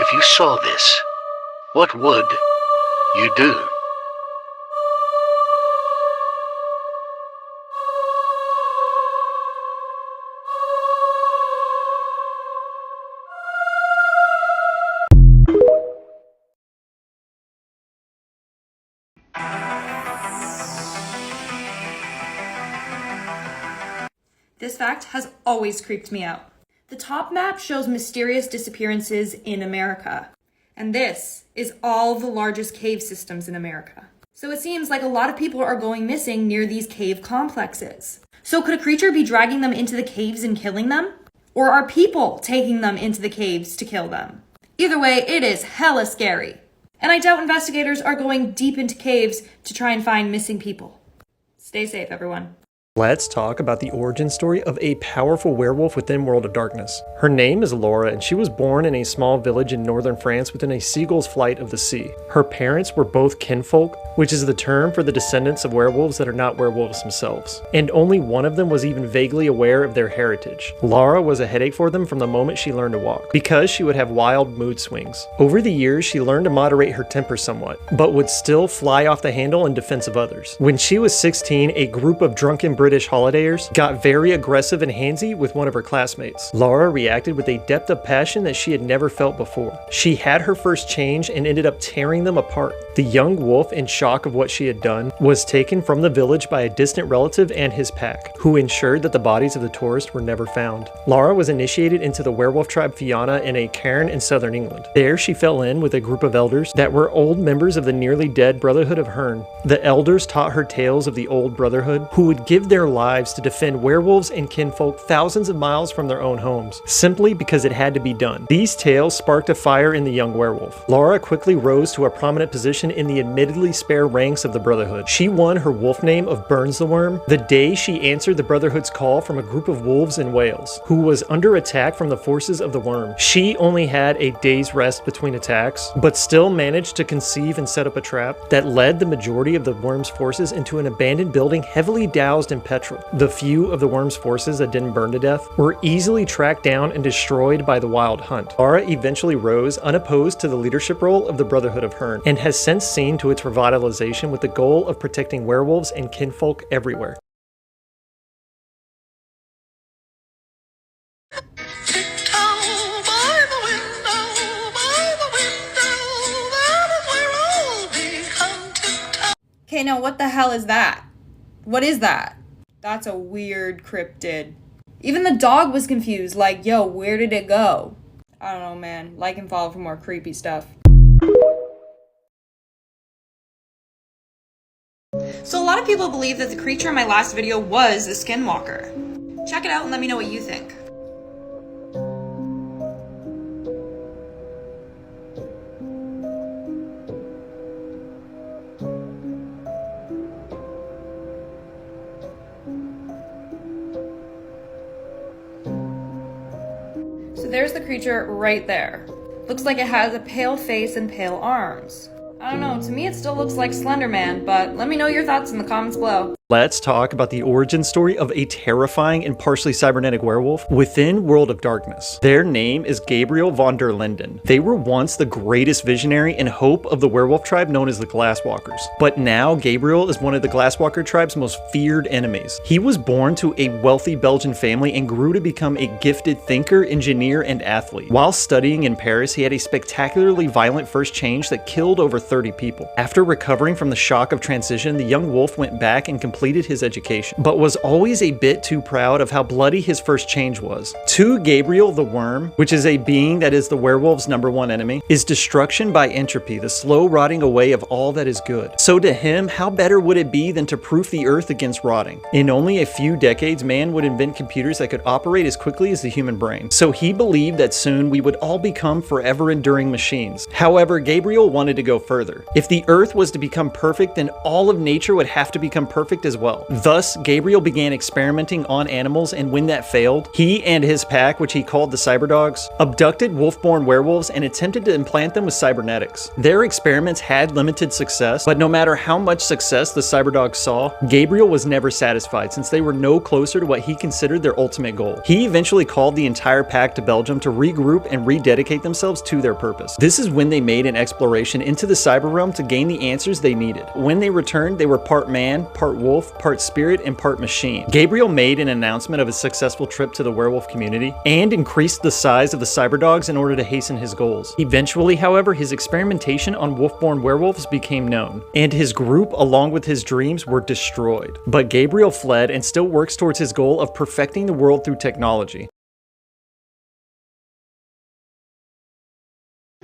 If you saw this, what would you do? This fact has always creeped me out. The top map shows mysterious disappearances in America. And this is all of the largest cave systems in America. So it seems like a lot of people are going missing near these cave complexes. So could a creature be dragging them into the caves and killing them? Or are people taking them into the caves to kill them? Either way, it is hella scary. And I doubt investigators are going deep into caves to try and find missing people. Stay safe, everyone. Let's talk about the origin story of a powerful werewolf within World of Darkness. Her name is Laura, and she was born in a small village in northern France within a seagull's flight of the sea. Her parents were both kinfolk, which is the term for the descendants of werewolves that are not werewolves themselves. And only one of them was even vaguely aware of their heritage. Laura was a headache for them from the moment she learned to walk, because she would have wild mood swings. Over the years, she learned to moderate her temper somewhat, but would still fly off the handle in defense of others. When she was 16, a group of drunken British holidayers got very aggressive and handsy with one of her classmates. Laura reacted with a depth of passion that she had never felt before. She had her first change and ended up tearing them apart. The young wolf, in shock of what she had done, was taken from the village by a distant relative and his pack, who ensured that the bodies of the tourists were never found. Laura was initiated into the werewolf tribe Fianna in a cairn in southern England. There she fell in with a group of elders that were old members of the nearly dead Brotherhood of Herne. The elders taught her tales of the old Brotherhood, who would give their lives to defend werewolves and kinfolk thousands of miles from their own homes, simply because it had to be done. These tales sparked a fire in the young werewolf. Laura quickly rose to a prominent position in the admittedly spare ranks of the Brotherhood. She won her wolf name of Burns the Worm the day she answered the Brotherhood's call from a group of wolves in Wales, who was under attack from the forces of the Worm. She only had a day's rest between attacks, but still managed to conceive and set up a trap that led the majority of the Worm's forces into an abandoned building heavily doused in petrol. The few of the Worm's forces that didn't burn to death were easily tracked down and destroyed by the Wild Hunt. Laura eventually rose unopposed to the leadership role of the Brotherhood of Herne, and has since seen to its revitalization with the goal of protecting werewolves and kinfolk everywhere. Okay, now what the hell is that? What is that? That's a weird cryptid. Even the dog was confused, like, yo, where did it go? I don't know, man. Like and follow for more creepy stuff. So a lot of people believe that the creature in my last video was a skinwalker. Check it out and let me know what you think. So there's the creature right there. Looks like it has a pale face and pale arms. I don't know, to me it still looks like Slender Man, but let me know your thoughts in the comments below. Let's talk about the origin story of a terrifying and partially cybernetic werewolf within World of Darkness. Their name is Gabriel von der Linden. They were once the greatest visionary and hope of the werewolf tribe known as the Glasswalkers. But now Gabriel is one of the Glasswalker tribe's most feared enemies. He was born to a wealthy Belgian family and grew to become a gifted thinker, engineer, and athlete. While studying in Paris, he had a spectacularly violent first change that killed over 30 people. After recovering from the shock of transition, the young wolf went back and completed his education, but was always a bit too proud of how bloody his first change was. To Gabriel, the worm, which is a being that is the werewolf's #1 enemy, is destruction by entropy, the slow rotting away of all that is good. So to him, how better would it be than to proof the earth against rotting? In only a few decades, man would invent computers that could operate as quickly as the human brain. So he believed that soon we would all become forever enduring machines. However, Gabriel wanted to go further. If the earth was to become perfect, then all of nature would have to become perfect as well. Thus, Gabriel began experimenting on animals, and when that failed, he and his pack, which he called the cyberdogs, abducted wolf-born werewolves and attempted to implant them with cybernetics. Their experiments had limited success, but no matter how much success the cyberdogs saw, Gabriel was never satisfied since they were no closer to what he considered their ultimate goal. He eventually called the entire pack to Belgium to regroup and rededicate themselves to their purpose. This is when they made an exploration into the cyber realm to gain the answers they needed. When they returned, they were part man, part wolf, part spirit, and part machine. Gabriel made an announcement of his successful trip to the werewolf community and increased the size of the cyberdogs in order to hasten his goals. Eventually, however, his experimentation on wolf-born werewolves became known, and his group, along with his dreams, were destroyed. But Gabriel fled and still works towards his goal of perfecting the world through technology.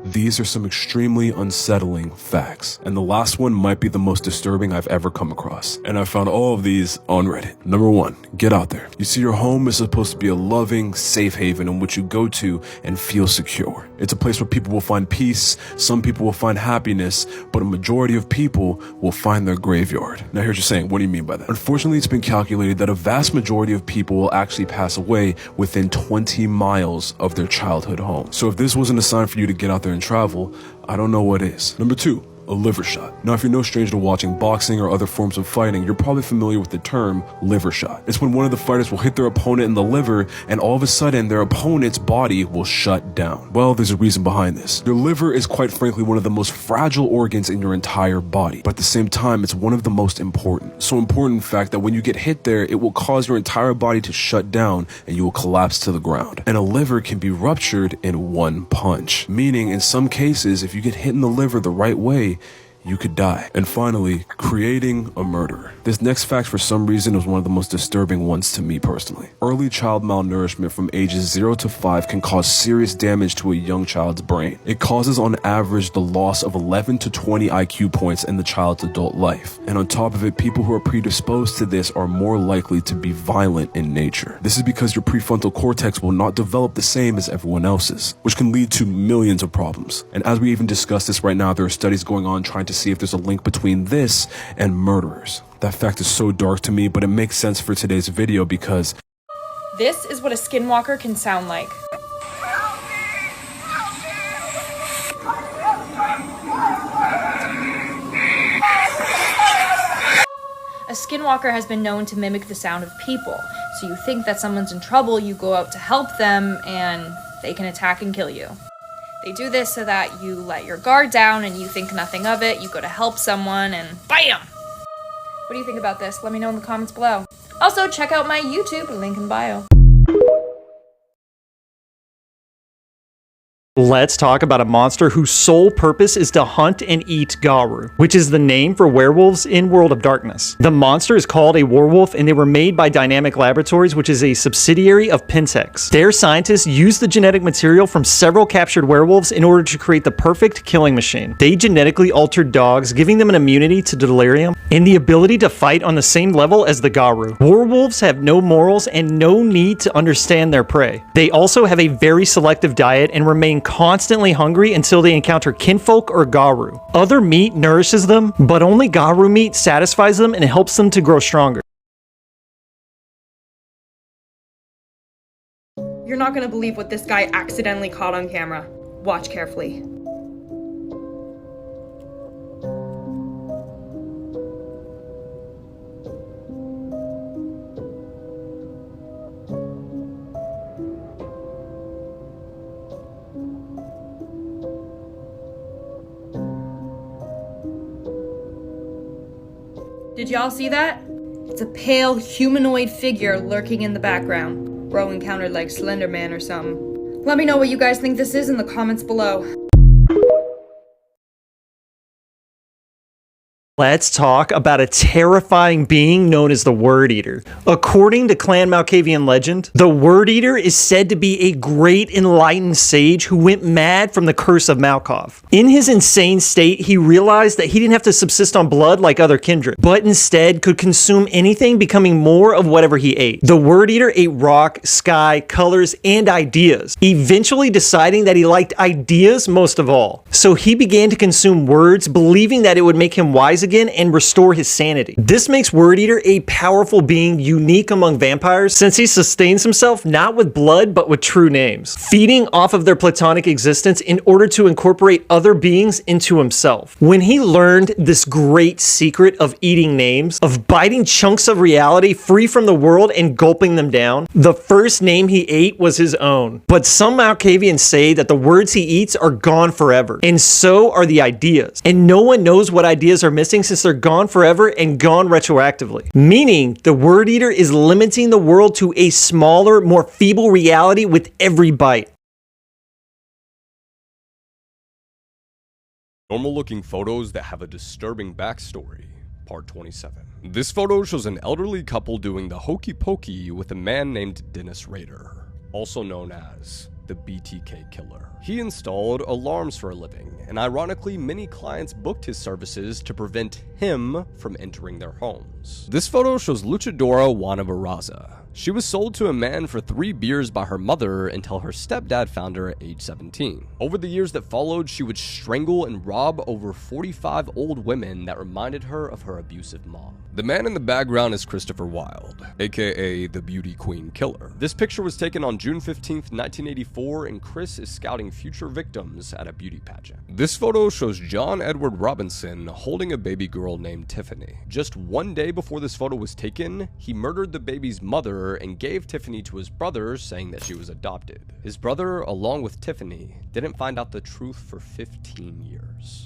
These are some extremely unsettling facts, and the last one might be the most disturbing I've ever come across, and I found all of these on Reddit. Number 1, get out there. You see, your home is supposed to be a loving, safe haven in which you go to and feel secure. It's a place where people will find peace, some people will find happiness, but a majority of people will find their graveyard. Now here's your saying, what do you mean by that? Unfortunately, it's been calculated that a vast majority of people will actually pass away within 20 miles of their childhood home. So if this wasn't a sign for you to get out there and travel, I don't know what is. Number 2, a liver shot. Now, if you're no stranger to watching boxing or other forms of fighting, you're probably familiar with the term liver shot. It's when one of the fighters will hit their opponent in the liver, and all of a sudden, their opponent's body will shut down. Well, there's a reason behind this. Your liver is quite frankly one of the most fragile organs in your entire body, but at the same time, it's one of the most important. So important, in fact, that when you get hit there, it will cause your entire body to shut down, and you will collapse to the ground. And a liver can be ruptured in one punch, meaning in some cases, if you get hit in the liver the right way, you could die. And finally, creating a murderer. This next fact, for some reason, is one of the most disturbing ones to me personally. Early child malnourishment from ages 0 to 5 can cause serious damage to a young child's brain. It causes on average the loss of 11 to 20 IQ points in the child's adult life. And on top of it, people who are predisposed to this are more likely to be violent in nature. This is because your prefrontal cortex will not develop the same as everyone else's, which can lead to millions of problems. And as we even discussed this right now, there are studies going on trying to see if there's a link between this and murderers. That fact is so dark to me, but it makes sense for today's video because This is what a skinwalker can sound like. A skinwalker has been known to mimic the sound of people. So you think that someone's in trouble, you go out to help them, and they can attack and kill you. They do this so that you let your guard down and you think nothing of it. You go to help someone and BAM! What do you think about this? Let me know in the comments below. Also, check out my YouTube, link in bio. Let's talk about a monster whose sole purpose is to hunt and eat Garu, which is the name for werewolves in World of Darkness. The monster is called a werewolf, and they were made by Dynamic Laboratories, which is a subsidiary of Pentex. Their scientists used the genetic material from several captured werewolves in order to create the perfect killing machine. They genetically altered dogs, giving them an immunity to delirium and the ability to fight on the same level as the Garu. Werewolves have no morals and no need to understand their prey. They also have a very selective diet and remain constantly hungry until they encounter kinfolk or Garu. Other meat nourishes them, but only Garu meat satisfies them and helps them to grow stronger. You're not gonna believe what this guy accidentally caught on camera. Watch carefully. Did y'all see that? It's a pale humanoid figure lurking in the background. Bro encountered like Slender Man or something. Let me know what you guys think this is in the comments below. Let's talk about a terrifying being known as the Word Eater. According to Clan Malkavian legend, the Word Eater is said to be a great enlightened sage who went mad from the curse of Malkov. In his insane state, he realized that he didn't have to subsist on blood like other kindred, but instead could consume anything, becoming more of whatever he ate. The Word Eater ate rock, sky, colors, and ideas, eventually deciding that he liked ideas most of all. So he began to consume words, believing that it would make him wiser rise again and restore his sanity. This makes Word Eater a powerful being unique among vampires since he sustains himself not with blood but with true names, feeding off of their platonic existence in order to incorporate other beings into himself. When he learned this great secret of eating names, of biting chunks of reality free from the world and gulping them down, the first name he ate was his own. But some Malkavians say that the words he eats are gone forever, and so are the ideas. And no one knows what ideas are missing since they're gone forever and gone retroactively. Meaning, the Word Eater is limiting the world to a smaller, more feeble reality with every bite. Normal looking photos that have a disturbing backstory. Part 27. This photo shows an elderly couple doing the hokey pokey with a man named Dennis Rader, also known as the BTK Killer. He installed alarms for a living, and ironically, many clients booked his services to prevent him from entering their homes. This photo shows Luchadora Juana Barraza. She was sold to a man for 3 beers by her mother until her stepdad found her at age 17. Over the years that followed, she would strangle and rob over 45 old women that reminded her of her abusive mom. The man in the background is Christopher Wilde, aka the Beauty Queen Killer. This picture was taken on June 15th, 1984, and Chris is scouting future victims at a beauty pageant. This photo shows John Edward Robinson holding a baby girl named Tiffany. Just one day before this photo was taken, he murdered the baby's mother and gave Tiffany to his brother, saying that she was adopted. His brother, along with Tiffany, didn't find out the truth for 15 years.